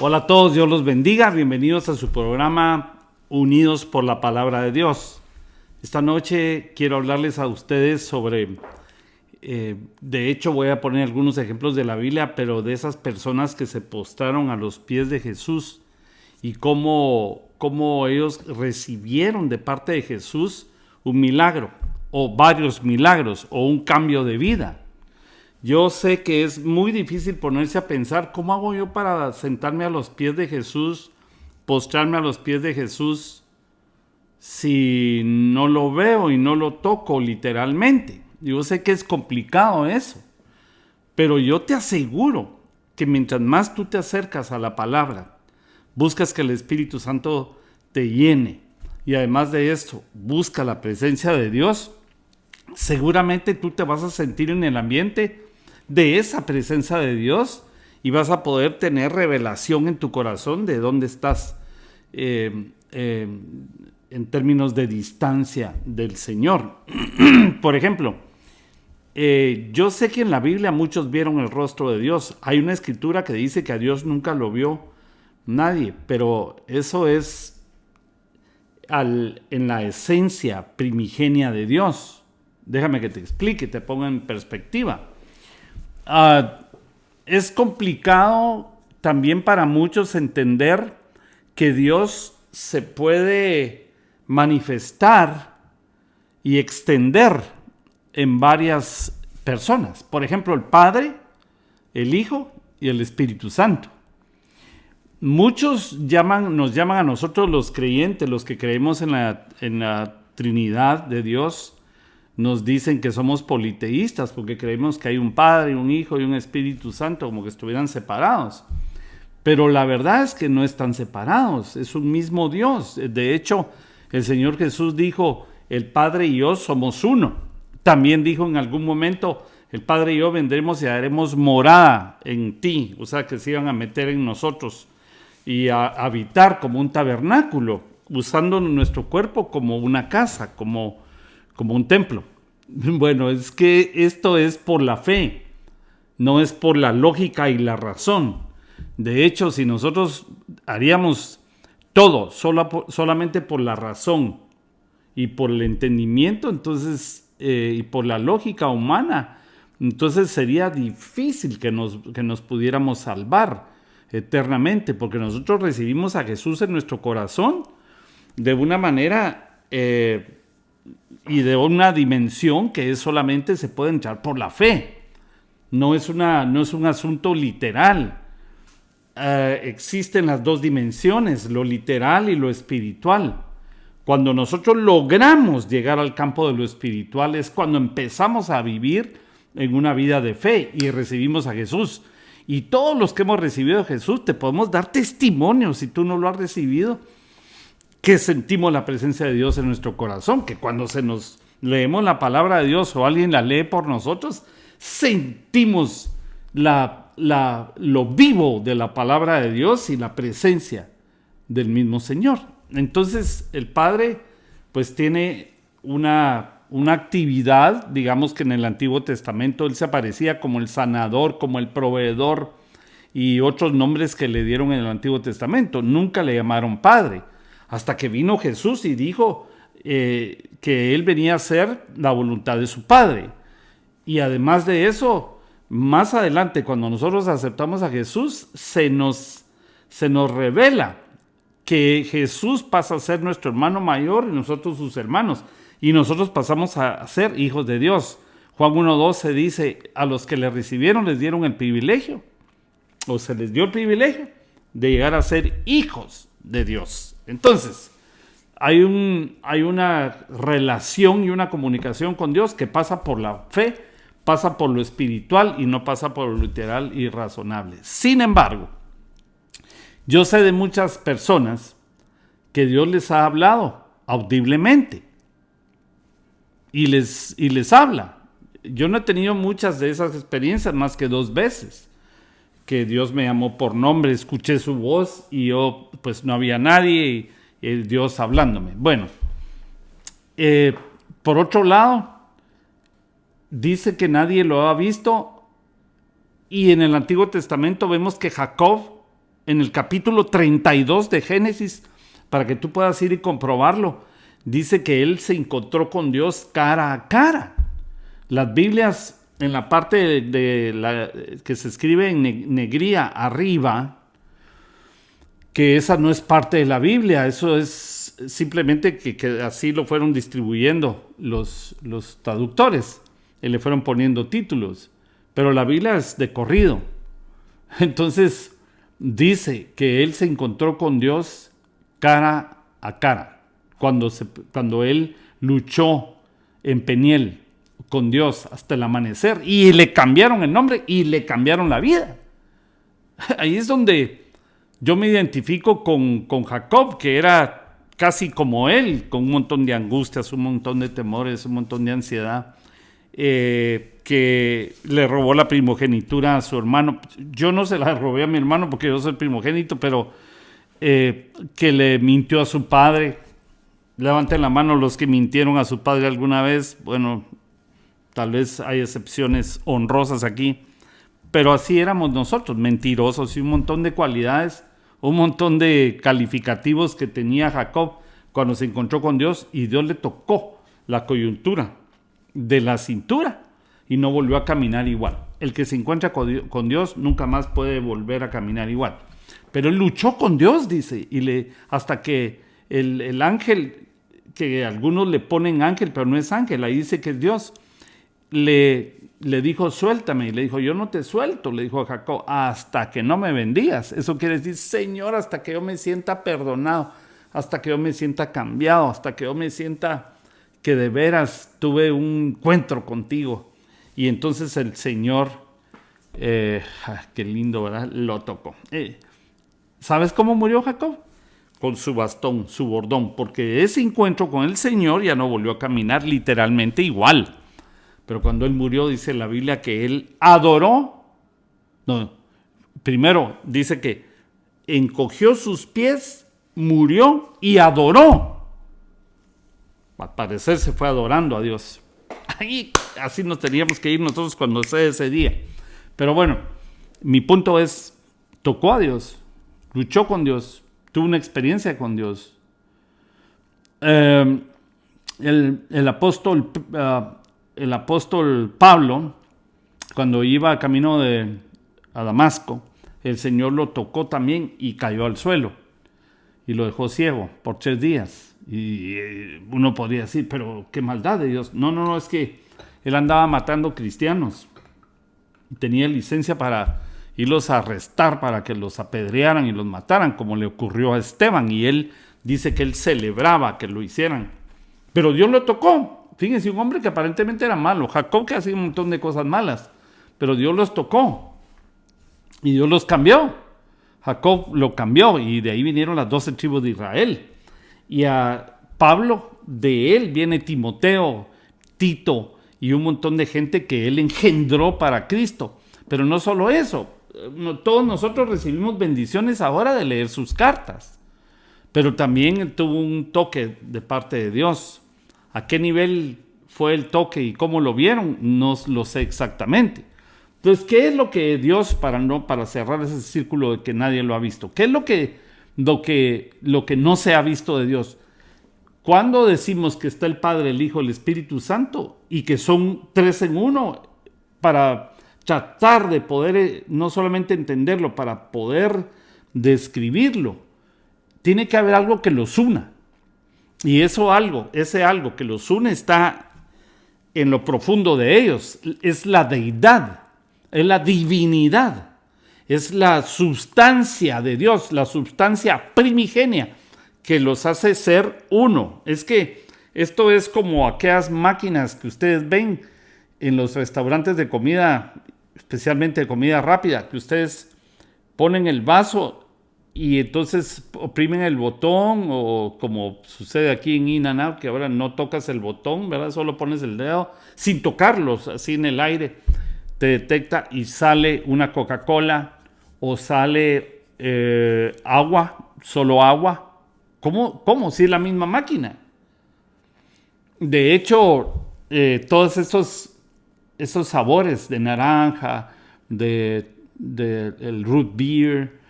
Hola a todos, Dios los bendiga. Bienvenidos a su programa Unidos por la Palabra de Dios. Esta noche quiero hablarles a ustedes sobre, de hecho voy a poner algunos ejemplos de la Biblia, pero de esas personas que se postraron a los pies de Jesús y cómo ellos recibieron de parte de Jesús un milagro o varios milagros o un cambio de vida. Yo sé que es muy difícil ponerse a pensar, ¿cómo hago yo para sentarme a los pies de Jesús, postrarme a los pies de Jesús, si no lo veo y no lo toco literalmente? Yo sé que es complicado eso, pero yo te aseguro que mientras más tú te acercas a la palabra, buscas que el Espíritu Santo te llene y además de esto, busca la presencia de Dios, seguramente tú te vas a sentir en el ambiente de esa presencia de Dios y vas a poder tener revelación en tu corazón de dónde estás en términos de distancia del Señor. Por ejemplo, yo sé que en la Biblia muchos vieron el rostro de Dios. Hay una escritura que dice que a Dios nunca lo vio nadie, pero eso es en la esencia primigenia de Dios. Déjame que te explique, te ponga en perspectiva. Es complicado también para muchos entender que Dios se puede manifestar y extender en varias personas. Por ejemplo, el Padre, el Hijo y el Espíritu Santo. Muchos nos llaman a nosotros los creyentes, los que creemos en la Trinidad de Dios, nos dicen que somos politeístas porque creemos que hay un Padre, un Hijo y un Espíritu Santo, como que estuvieran separados. Pero la verdad es que no están separados, es un mismo Dios. De hecho, el Señor Jesús dijo, el Padre y yo somos uno. También dijo en algún momento, el Padre y yo vendremos y haremos morada en ti, o sea que se iban a meter en nosotros y a habitar como un tabernáculo, usando nuestro cuerpo como una casa, como un templo. Bueno, es que esto es por la fe, no es por la lógica y la razón. De hecho, si nosotros haríamos todo solamente por la razón y por el entendimiento, entonces, y por la lógica humana, entonces sería difícil que nos pudiéramos salvar eternamente, porque nosotros recibimos a Jesús en nuestro corazón de una manera y de una dimensión que solamente se puede entrar por la fe. No es un asunto literal. Existen las dos dimensiones, lo literal y lo espiritual. Cuando nosotros logramos llegar al campo de lo espiritual es cuando empezamos a vivir en una vida de fe y recibimos a Jesús. Y todos los que hemos recibido a Jesús te podemos dar testimonio, si tú no lo has recibido, que sentimos la presencia de Dios en nuestro corazón, que cuando leemos la palabra de Dios o alguien la lee por nosotros, sentimos lo vivo de la palabra de Dios y la presencia del mismo Señor. Entonces el Padre pues tiene una actividad, digamos que en el Antiguo Testamento Él se aparecía como el sanador, como el proveedor y otros nombres que le dieron en el Antiguo Testamento. Nunca le llamaron Padre. Hasta que vino Jesús y dijo que Él venía a hacer la voluntad de su Padre. Y además de eso, más adelante, cuando nosotros aceptamos a Jesús, se nos revela que Jesús pasa a ser nuestro hermano mayor y nosotros sus hermanos. Y nosotros pasamos a ser hijos de Dios. Juan 1:12 dice, a los que le recibieron les dieron el privilegio, o se les dio el privilegio de llegar a ser hijos de Dios. Entonces, hay una relación y una comunicación con Dios que pasa por la fe, pasa por lo espiritual y no pasa por lo literal y razonable. Sin embargo, yo sé de muchas personas que Dios les ha hablado audiblemente y les habla. Yo no he tenido muchas de esas experiencias más que 2 veces. Que Dios me llamó por nombre, escuché su voz y yo pues no había nadie y Dios hablándome. Bueno, por otro lado, dice que nadie lo ha visto y en el Antiguo Testamento vemos que Jacob en el capítulo 32 de Génesis, para que tú puedas ir y comprobarlo. Dice que él se encontró con Dios cara a cara. Las Biblias, en la parte que se escribe en negría arriba, que esa no es parte de la Biblia, eso es simplemente que así lo fueron distribuyendo los traductores, y le fueron poniendo títulos, pero la Biblia es de corrido. Entonces dice que él se encontró con Dios cara a cara, cuando él luchó en Peniel con Dios hasta el amanecer, y le cambiaron el nombre y le cambiaron la vida. Ahí es donde yo me identifico con Jacob, que era casi como él, con un montón de angustias, un montón de temores, un montón de ansiedad, que le robó la primogenitura a su hermano. Yo no se la robé a mi hermano porque yo soy primogénito, pero que le mintió a su padre. Levanten la mano los que mintieron a su padre alguna vez. Bueno, tal vez hay excepciones honrosas aquí, pero así éramos nosotros, mentirosos, y un montón de cualidades, un montón de calificativos que tenía Jacob cuando se encontró con Dios, y Dios le tocó la coyuntura de la cintura y no volvió a caminar igual. El que se encuentra con Dios nunca más puede volver a caminar igual. Pero él luchó con Dios, dice, hasta que el ángel, que algunos le ponen ángel, pero no es ángel, ahí dice que es Dios, le dijo, suéltame. Y le dijo, yo no te suelto, le dijo a Jacob, hasta que no me bendigas. Eso quiere decir, Señor, hasta que yo me sienta perdonado, hasta que yo me sienta cambiado, hasta que yo me sienta que de veras tuve un encuentro contigo. Y entonces el Señor, qué lindo, ¿verdad? Lo tocó. ¿Sabes cómo murió Jacob? Con su bastón, su bordón, porque ese encuentro con el Señor ya no volvió a caminar literalmente igual. Pero cuando él murió, dice la Biblia que él adoró. No, primero dice que encogió sus pies, murió y adoró. Al parecer se fue adorando a Dios. Ahí, así nos teníamos que ir nosotros cuando sea ese día. Pero bueno, mi punto es, tocó a Dios, luchó con Dios, tuvo una experiencia con Dios. El apóstol Pablo, cuando iba camino a Damasco, el Señor lo tocó también y cayó al suelo y lo dejó ciego por 3 días. Y uno podría decir, pero qué maldad de Dios. No, es que él andaba matando cristianos. Tenía licencia para irlos a arrestar, para que los apedrearan y los mataran, como le ocurrió a Esteban. Y él dice que él celebraba que lo hicieran. Pero Dios lo tocó. Fíjense, un hombre que aparentemente era malo. Jacob, que hacía un montón de cosas malas. Pero Dios los tocó. Y Dios los cambió. Jacob lo cambió. Y de ahí vinieron las 12 tribus de Israel. Y a Pablo, de él viene Timoteo, Tito y un montón de gente que él engendró para Cristo. Pero no solo eso. Todos nosotros recibimos bendiciones ahora de leer sus cartas. Pero también tuvo un toque de parte de Dios. ¿A qué nivel fue el toque y cómo lo vieron? No lo sé exactamente. Entonces, ¿qué es lo que Dios, para cerrar ese círculo de que nadie lo ha visto? ¿Qué es lo que no se ha visto de Dios? Cuando decimos que está el Padre, el Hijo, el Espíritu Santo y que son 3 en 1, para tratar de poder no solamente entenderlo, para poder describirlo, tiene que haber algo que los una. Y ese algo que los une está en lo profundo de ellos. Es la deidad, es la divinidad, es la sustancia de Dios, la sustancia primigenia que los hace ser uno. Es que esto es como aquellas máquinas que ustedes ven en los restaurantes de comida, especialmente de comida rápida, que ustedes ponen el vaso y entonces oprimen el botón, o como sucede aquí en In-N-Out, que ahora no tocas el botón, ¿verdad? Solo pones el dedo sin tocarlos, así en el aire, te detecta y sale una Coca-Cola o sale agua, solo agua. ¿Cómo? Si es la misma máquina. De hecho, todos esos sabores de naranja, el root beer,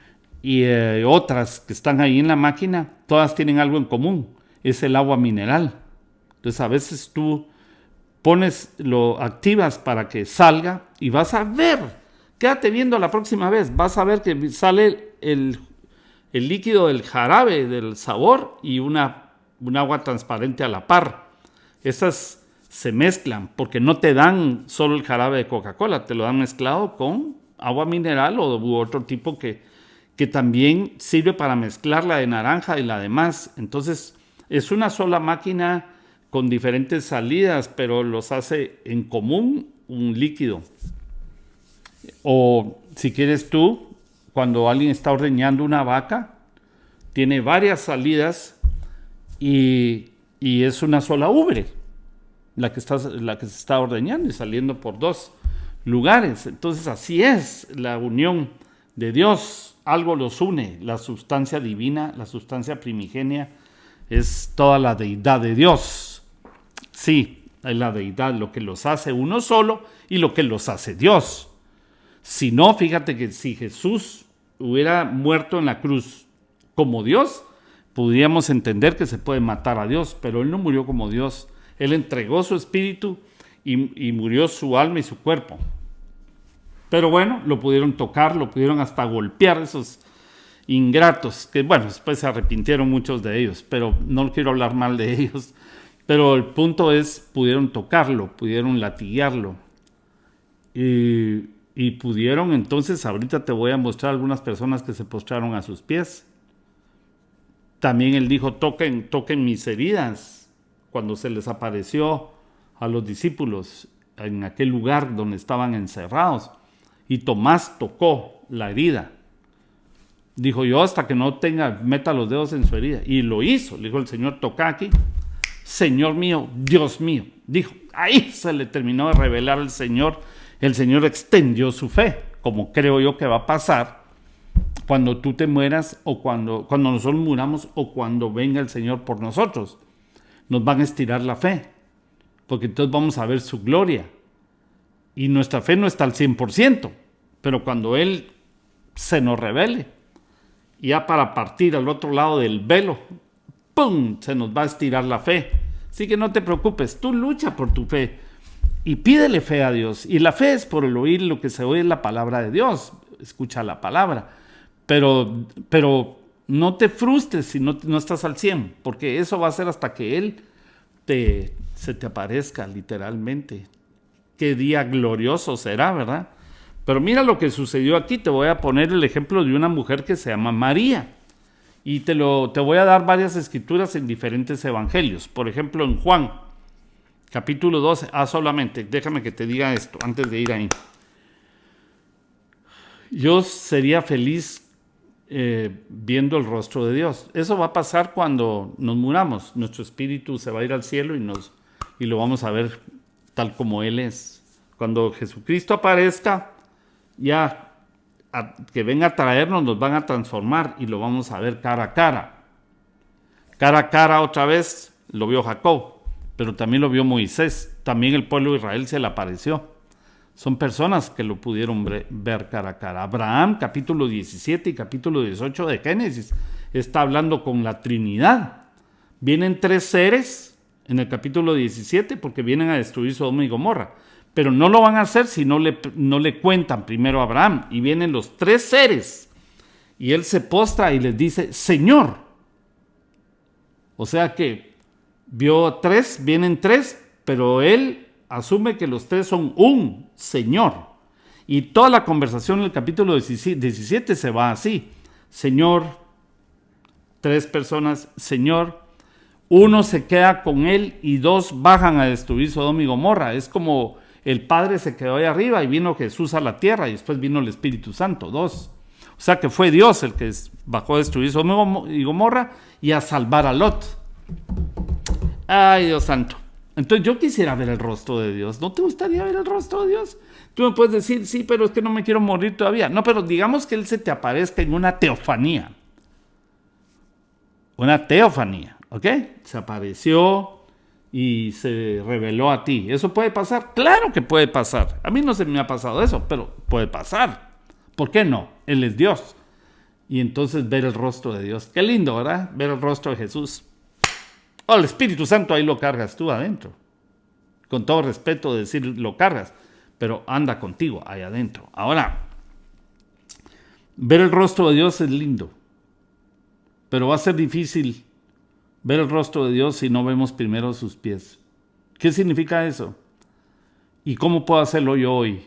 y otras que están ahí en la máquina, todas tienen algo en común, es el agua mineral. Entonces a veces tú lo activas para que salga y vas a ver, quédate viendo la próxima vez, vas a ver que sale el líquido del jarabe, del sabor, y un agua transparente a la par. Esas se mezclan porque no te dan solo el jarabe de Coca-Cola, te lo dan mezclado con agua mineral u otro tipo que también sirve para mezclar la de naranja y la demás. Entonces es una sola máquina con diferentes salidas, pero los hace en común un líquido. O si quieres tú, cuando alguien está ordeñando una vaca, tiene varias salidas y es una sola ubre la que se está ordeñando y saliendo por dos lugares. Entonces así es la unión de Dios. Algo los une, la sustancia divina, la sustancia primigenia, es toda la deidad de Dios. Sí, es la deidad lo que los hace uno solo y lo que los hace Dios. Si no, fíjate que si Jesús hubiera muerto en la cruz como Dios, podríamos entender que se puede matar a Dios, pero Él no murió como Dios. Él entregó su espíritu y murió su alma y su cuerpo. Pero bueno, lo pudieron tocar, lo pudieron hasta golpear, esos ingratos, que bueno, después se arrepintieron muchos de ellos, pero no quiero hablar mal de ellos. Pero el punto es, pudieron tocarlo, pudieron latigarlo. Y pudieron, entonces, ahorita te voy a mostrar algunas personas que se postraron a sus pies. También Él dijo, toquen mis heridas, cuando se les apareció a los discípulos en aquel lugar donde estaban encerrados. Y Tomás tocó la herida. Dijo, yo hasta que no meta los dedos en su herida. Y lo hizo. Le dijo el Señor, toca aquí. Señor mío, Dios mío. Dijo, ahí se le terminó de revelar al Señor. El Señor extendió su fe, como creo yo que va a pasar cuando tú te mueras o cuando nosotros muramos o cuando venga el Señor por nosotros. Nos van a estirar la fe, porque entonces vamos a ver su gloria. Y nuestra fe no está al 100%, pero cuando Él se nos revele, ya para partir al otro lado del velo, ¡pum!, se nos va a estirar la fe. Así que no te preocupes, tú lucha por tu fe y pídele fe a Dios. Y la fe es por el oír, lo que se oye es la palabra de Dios. Escucha la palabra. Pero no te frustres si no estás al 100, porque eso va a ser hasta que Él se te aparezca literalmente. Qué día glorioso será, ¿verdad? Pero mira lo que sucedió aquí. Te voy a poner el ejemplo de una mujer que se llama María. Y te voy a dar varias escrituras en diferentes evangelios. Por ejemplo, en Juan, capítulo 12. Solamente, déjame que te diga esto antes de ir ahí. Yo sería feliz viendo el rostro de Dios. Eso va a pasar cuando nos muramos. Nuestro espíritu se va a ir al cielo y lo vamos a ver tal como Él es. Cuando Jesucristo aparezca, ya que venga a traernos, nos van a transformar y lo vamos a ver cara a cara. Cara a cara otra vez lo vio Jacob, pero también lo vio Moisés. También el pueblo de Israel se le apareció. Son personas que lo pudieron ver cara a cara. Abraham, capítulo 17 y capítulo 18 de Génesis, está hablando con la Trinidad. Vienen 3 seres en el capítulo 17 porque vienen a destruir Sodoma y Gomorra. Pero no lo van a hacer si no le cuentan primero a Abraham. Y vienen los 3 seres. Y él se postra y les dice, Señor. O sea que vio 3, vienen 3, pero él asume que los 3 son un Señor. Y toda la conversación en el capítulo 17 se va así. Señor, 3 personas, Señor. 1 se queda con él y 2 bajan a destruir Sodoma y Gomorra. Es como el Padre se quedó ahí arriba y vino Jesús a la tierra y después vino el Espíritu Santo, 2. O sea que fue Dios el que bajó a destruir Sodoma y Gomorra y a salvar a Lot. Ay, Dios santo. Entonces yo quisiera ver el rostro de Dios. ¿No te gustaría ver el rostro de Dios? Tú me puedes decir, sí, pero es que no me quiero morir todavía. No, pero digamos que Él se te aparezca en una teofanía. Una teofanía, ¿ok? Se apareció y se reveló a ti. ¿Eso puede pasar? Claro que puede pasar. A mí no se me ha pasado eso, pero puede pasar. ¿Por qué no? Él es Dios. y entonces ver el rostro de Dios. Qué lindo, ¿verdad? Ver el rostro de Jesús. Oh, el Espíritu Santo ahí lo cargas tú adentro. Con todo respeto de decir lo cargas, pero anda contigo ahí adentro. Ahora, ver el rostro de Dios es lindo, pero va a ser difícil ver el rostro de Dios si no vemos primero sus pies. ¿Qué significa eso? ¿Y cómo puedo hacerlo yo hoy?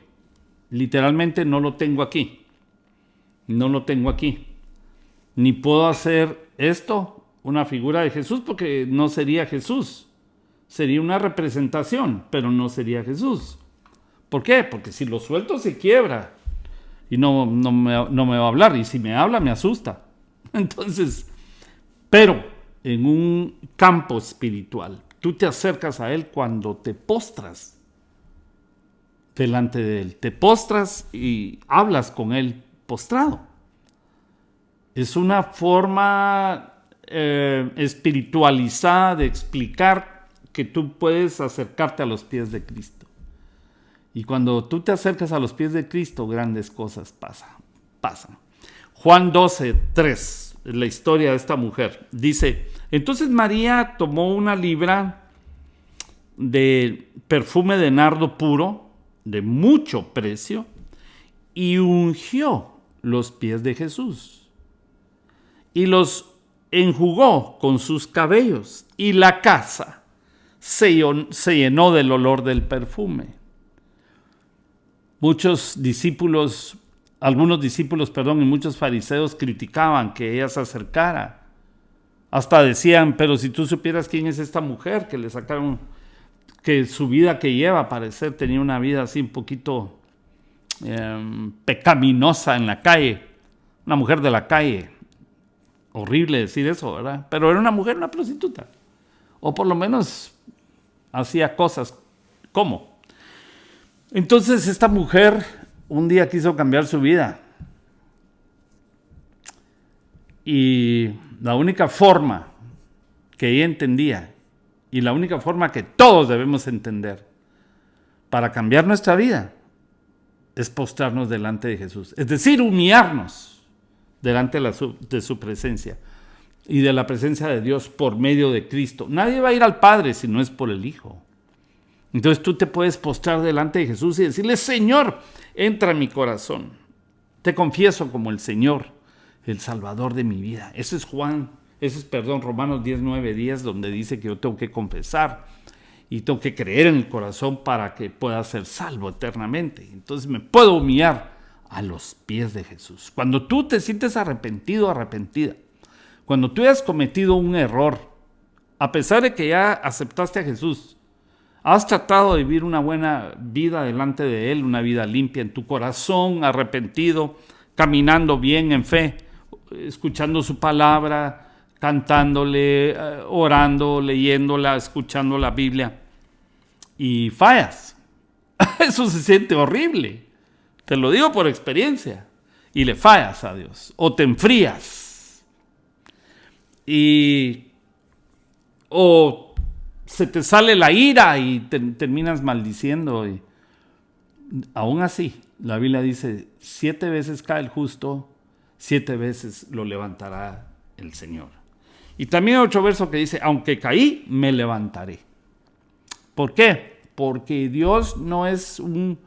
Literalmente no lo tengo aquí. No lo tengo aquí. Ni puedo hacer esto, una figura de Jesús, porque no sería Jesús. Sería una representación, pero no sería Jesús. ¿Por qué? Porque si lo suelto se quiebra y no me va a hablar. Y si me habla me asusta. Entonces, pero en un campo espiritual, tú te acercas a Él cuando te postras delante de Él. Te postras y hablas con Él postrado. Es una forma espiritualizada de explicar que tú puedes acercarte a los pies de Cristo. Y cuando tú te acercas a los pies de Cristo, grandes cosas pasan. Juan 12:3, la historia de esta mujer. Dice, entonces María tomó una libra de perfume de nardo puro, de mucho precio, y ungió los pies de Jesús. Y los enjugó con sus cabellos, y la casa se llenó del olor del perfume. Algunos discípulos, y muchos fariseos criticaban que ella se acercara. Hasta decían, pero si tú supieras quién es esta mujer, que le sacaron, que su vida que lleva, a parecer tenía una vida así un poquito pecaminosa en la calle, una mujer de la calle. Horrible decir eso, ¿verdad? Pero era una mujer, una prostituta. O por lo menos hacía cosas como. Entonces esta mujer un día quiso cambiar su vida. Y la única forma que ella entendía, y la única forma que todos debemos entender para cambiar nuestra vida, es postrarnos delante de Jesús. Es decir, humillarnos delante de su presencia y de la presencia de Dios por medio de Cristo. Nadie va a ir al Padre si no es por el Hijo. Entonces tú te puedes postrar delante de Jesús y decirle, Señor, entra en mi corazón. Te confieso como el Señor, el Salvador de mi vida. Ese es Romanos 10:10, donde dice que yo tengo que confesar y tengo que creer en el corazón para que pueda ser salvo eternamente. Entonces me puedo humillar a los pies de Jesús. Cuando tú te sientes arrepentido, arrepentida, cuando tú hayas cometido un error, a pesar de que ya aceptaste a Jesús, has tratado de vivir una buena vida delante de Él, una vida limpia en tu corazón, arrepentido, caminando bien en fe, escuchando su palabra, cantándole, orando, leyéndola, escuchando la Biblia, y fallas. Eso se siente horrible. Te lo digo por experiencia. Y le fallas a Dios. O te enfrías. O se te sale la ira y terminas maldiciendo. Y aún así, la Biblia dice, 7 veces cae el justo, 7 veces lo levantará el Señor. Y también hay otro verso que dice, aunque caí, me levantaré. ¿Por qué? Porque Dios no es un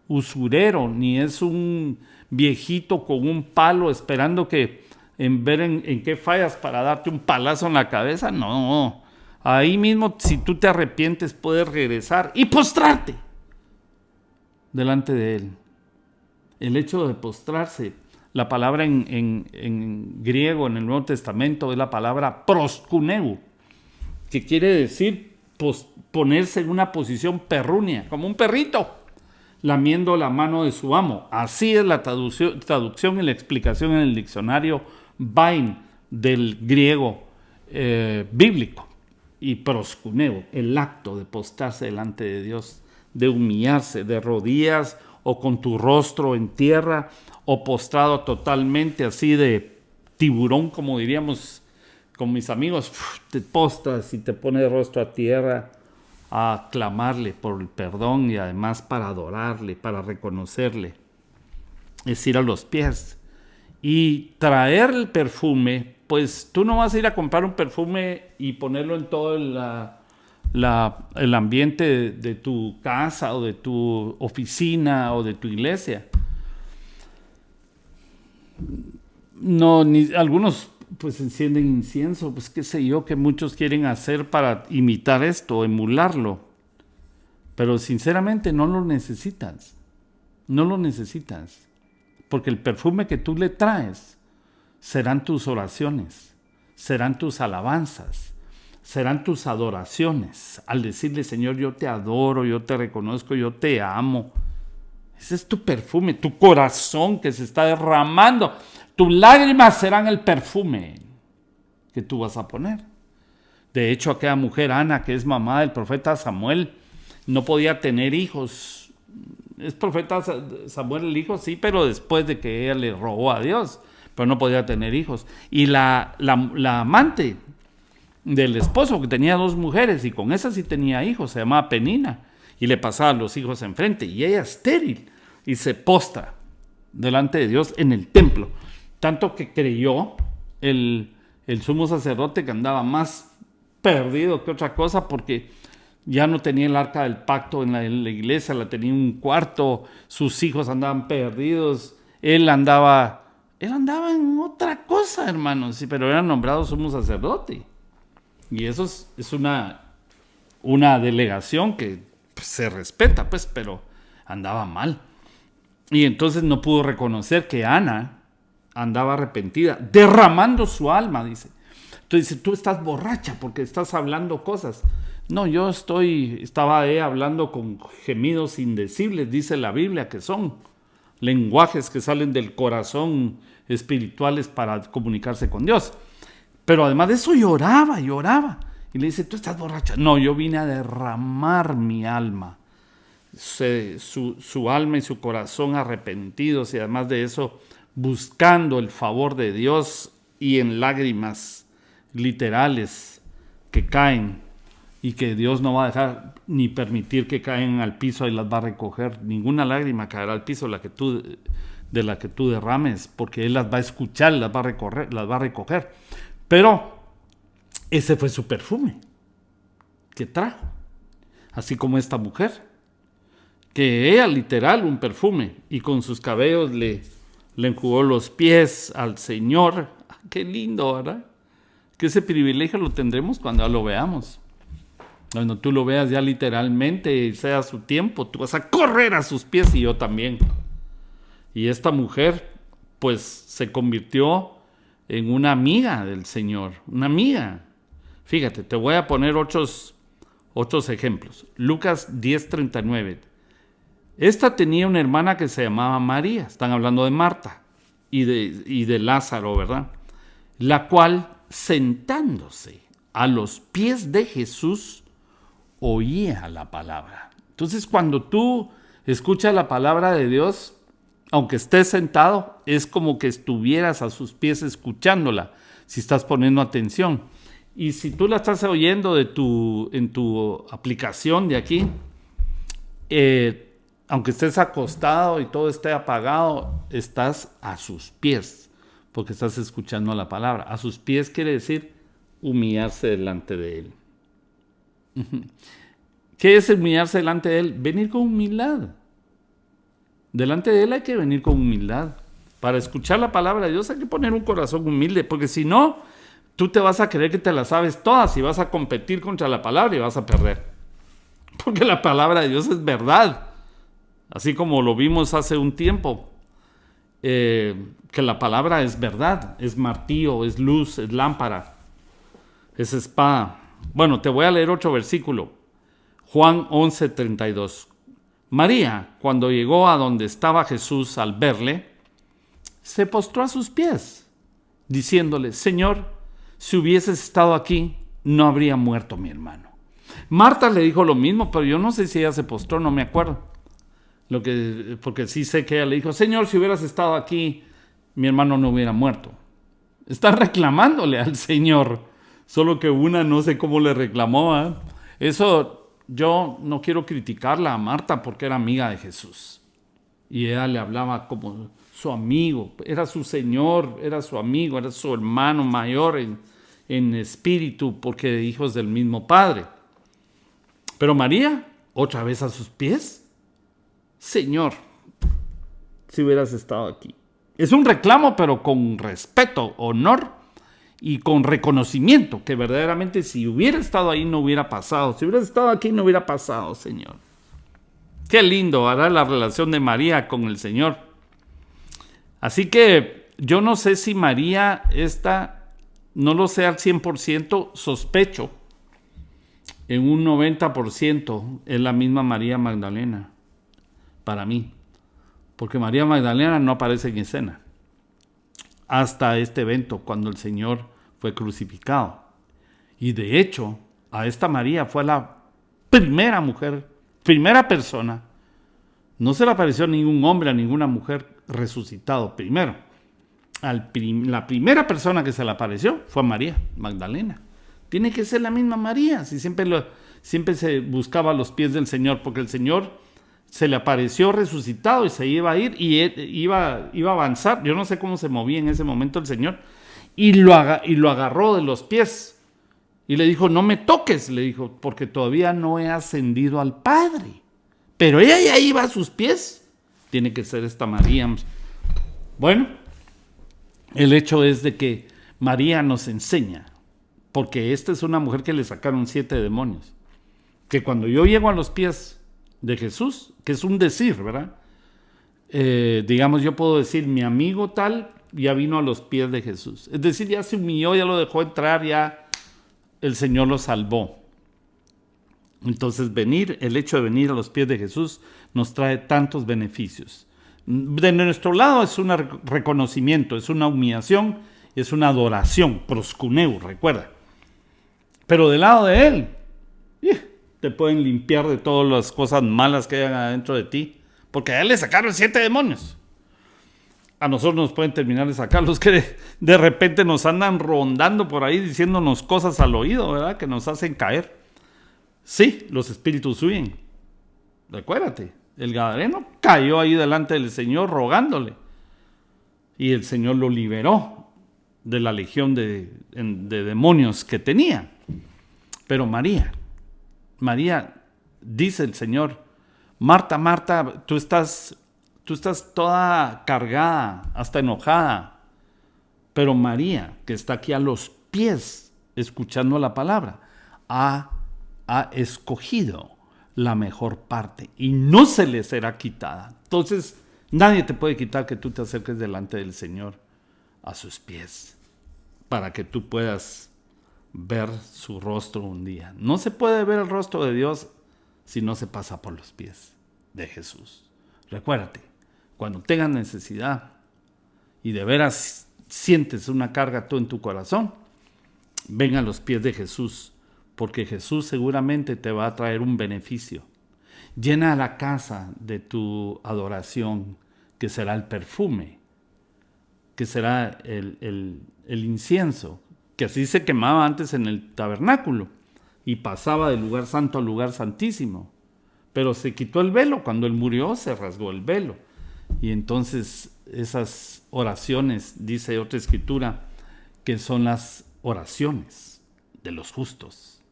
usurero, ni es un viejito con un palo esperando que ver en qué fallas para darte un palazo en la cabeza. No, ahí mismo, si tú te arrepientes, puedes regresar y postrarte delante de Él. El hecho de postrarse, la palabra en griego, en el Nuevo Testamento, es la palabra proskuneu, que quiere decir ponerse en una posición perrúnea, como un perrito lamiendo la mano de su amo. Así es la traducción y la explicación en el diccionario Vine del griego bíblico. Y proskuneo, el acto de postrarse delante de Dios, de humillarse de rodillas o con tu rostro en tierra o postrado totalmente así de tiburón, como diríamos con mis amigos. Te postras y te pones de rostro a tierra a clamarle por el perdón y además para adorarle, para reconocerle. Es ir a los pies Y traer el perfume, pues tú no vas a ir a comprar un perfume y ponerlo en todo el ambiente de tu casa o de tu oficina o de tu iglesia. No, ni algunos pues encienden incienso, pues qué sé yo, que muchos quieren hacer para imitar esto, emularlo. Pero sinceramente no lo necesitas. No lo necesitas. Porque el perfume que tú le traes serán tus oraciones, serán tus alabanzas, serán tus adoraciones. Al decirle, Señor, yo te adoro, yo te reconozco, yo te amo. Ese es tu perfume, tu corazón que se está derramando. Tus lágrimas serán el perfume que tú vas a poner. De hecho, aquella mujer, Ana, que es mamá del profeta Samuel, no podía tener hijos. Es profeta Samuel el hijo, sí, pero después de que ella le rogó a Dios, pero no podía tener hijos. Y la amante del esposo, que tenía 2 mujeres, y con esa sí tenía hijos, se llamaba Penina, y le pasaba los hijos enfrente, y ella estéril, y se postra delante de Dios en el templo. Tanto que creyó el sumo sacerdote que andaba más perdido que otra cosa, porque ya no tenía el arca del pacto en la iglesia, la tenía en un cuarto, sus hijos andaban perdidos, él andaba en otra cosa, hermanos, sí, pero era nombrado sumo sacerdote. Y eso es una delegación que pues, se respeta, pues, pero andaba mal. Y entonces no pudo reconocer que Ana andaba arrepentida, derramando su alma, dice. Entonces dice, tú estás borracha porque estás hablando cosas. No, yo estaba hablando con gemidos indecibles, dice la Biblia, que son lenguajes que salen del corazón espirituales para comunicarse con Dios. Pero además de eso lloraba. Y le dice, tú estás borracha. No, yo vine a derramar mi alma. Su alma y su corazón arrepentidos y además de eso buscando el favor de Dios y en lágrimas literales que caen y que Dios no va a dejar ni permitir que caigan al piso y las va a recoger. Ninguna lágrima caerá al piso de la que tú derrames, porque Él las va a escuchar, las va a recoger. Pero ese fue su perfume que trajo, así como esta mujer, que ella literal un perfume, y con sus cabellos le enjugó los pies al Señor. Qué lindo, ¿verdad? Que ese privilegio lo tendremos cuando lo veamos. Cuando tú lo veas ya literalmente, sea su tiempo, tú vas a correr a sus pies y yo también. Y esta mujer, pues, se convirtió en una amiga del Señor, una amiga. Fíjate, te voy a poner otros ejemplos. Lucas 10:39. Esta tenía una hermana que se llamaba María, están hablando de Marta y de Lázaro, ¿verdad? La cual, sentándose a los pies de Jesús, oía la palabra. Entonces, cuando tú escuchas la palabra de Dios, aunque estés sentado, es como que estuvieras a sus pies escuchándola, si estás poniendo atención. Y si tú la estás oyendo en tu aplicación de aquí, aunque estés acostado y todo esté apagado, estás a sus pies, porque estás escuchando la palabra. A sus pies quiere decir humillarse delante de Él. ¿Qué es humillarse delante de Él? Venir con humildad. Delante de Él hay que venir con humildad. Para escuchar la palabra de Dios hay que poner un corazón humilde, porque si no, tú te vas a creer que te las sabes todas y vas a competir contra la palabra y vas a perder. Porque la palabra de Dios es verdad. Así como lo vimos hace un tiempo, que la palabra es verdad, es martillo, es luz, es lámpara, es espada. Bueno, te voy a leer otro versículo. Juan 11:32. María, cuando llegó a donde estaba Jesús al verle, se postró a sus pies, diciéndole, Señor, si hubieses estado aquí, no habría muerto mi hermano. Marta le dijo lo mismo, pero yo no sé si ella se postró, no me acuerdo. Porque sí sé que ella le dijo, Señor, si hubieras estado aquí, mi hermano no hubiera muerto. Está reclamándole al Señor, solo que una no sé cómo le reclamó. Eso yo no quiero criticarla a Marta porque era amiga de Jesús. Y ella le hablaba como su amigo, era su Señor, era su amigo, era su hermano mayor en espíritu, porque hijos del mismo Padre. Pero María, otra vez a sus pies. Señor, si hubieras estado aquí. Es un reclamo, pero con respeto, honor y con reconocimiento, que verdaderamente si hubiera estado ahí no hubiera pasado. Si hubieras estado aquí no hubiera pasado, Señor. Qué lindo hará la relación de María con el Señor. Así que yo no sé si María no lo sé al 100%, sospecho. En un 90% es la misma María Magdalena, para mí. Porque María Magdalena no aparece en escena hasta este evento, cuando el Señor fue crucificado. Y de hecho, a esta María fue la primera mujer, primera persona. No se le apareció a ningún hombre, a ninguna mujer resucitado primero. La primera persona que se le apareció fue a María Magdalena. Tiene que ser la misma María, si siempre se buscaba a los pies del Señor, porque el Señor se le apareció resucitado y se iba a ir y iba a avanzar. Yo no sé cómo se movía en ese momento el Señor. Y lo agarró de los pies. Y le dijo, no me toques, le dijo, porque todavía no he ascendido al Padre. Pero ella ya iba a sus pies. Tiene que ser esta María. Bueno, el hecho es de que María nos enseña, porque esta es una mujer que le sacaron 7 demonios, que cuando yo llego a los pies de Jesús, que es un decir, ¿verdad? Digamos, yo puedo decir, mi amigo tal ya vino a los pies de Jesús. Es decir, ya se humilló, ya lo dejó entrar, ya el Señor lo salvó. Entonces el hecho de venir a los pies de Jesús nos trae tantos beneficios. De nuestro lado es un reconocimiento, es una humillación, es una adoración, proscuneo, recuerda. Pero del lado de Él, te pueden limpiar de todas las cosas malas que hayan adentro de ti, porque a Él le sacaron 7 demonios. A nosotros nos pueden terminar de sacar los que de repente nos andan rondando por ahí diciéndonos cosas al oído, ¿verdad? Que nos hacen caer. Sí, los espíritus huyen. Recuérdate, el gadareno cayó ahí delante del Señor rogándole. Y el Señor lo liberó de la legión de demonios que tenía. Pero María, dice el Señor, Marta, Marta, tú estás toda cargada, hasta enojada. Pero María, que está aquí a los pies, escuchando la palabra, ha escogido la mejor parte y no se le será quitada. Entonces, nadie te puede quitar que tú te acerques delante del Señor a sus pies, para que tú puedas ver su rostro un día. No se puede ver el rostro de Dios si no se pasa por los pies de Jesús. Recuérdate, cuando tengas necesidad y de veras sientes una carga tú en tu corazón, ven a los pies de Jesús, porque Jesús seguramente te va a traer un beneficio. Llena la casa de tu adoración, que será el perfume, que será el incienso, que así se quemaba antes en el tabernáculo y pasaba del lugar santo al lugar santísimo. Pero se quitó el velo, cuando Él murió se rasgó el velo. Y entonces esas oraciones, dice otra escritura, que son las oraciones de los justos.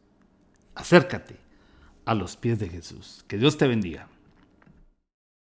Acércate a los pies de Jesús. Que Dios te bendiga.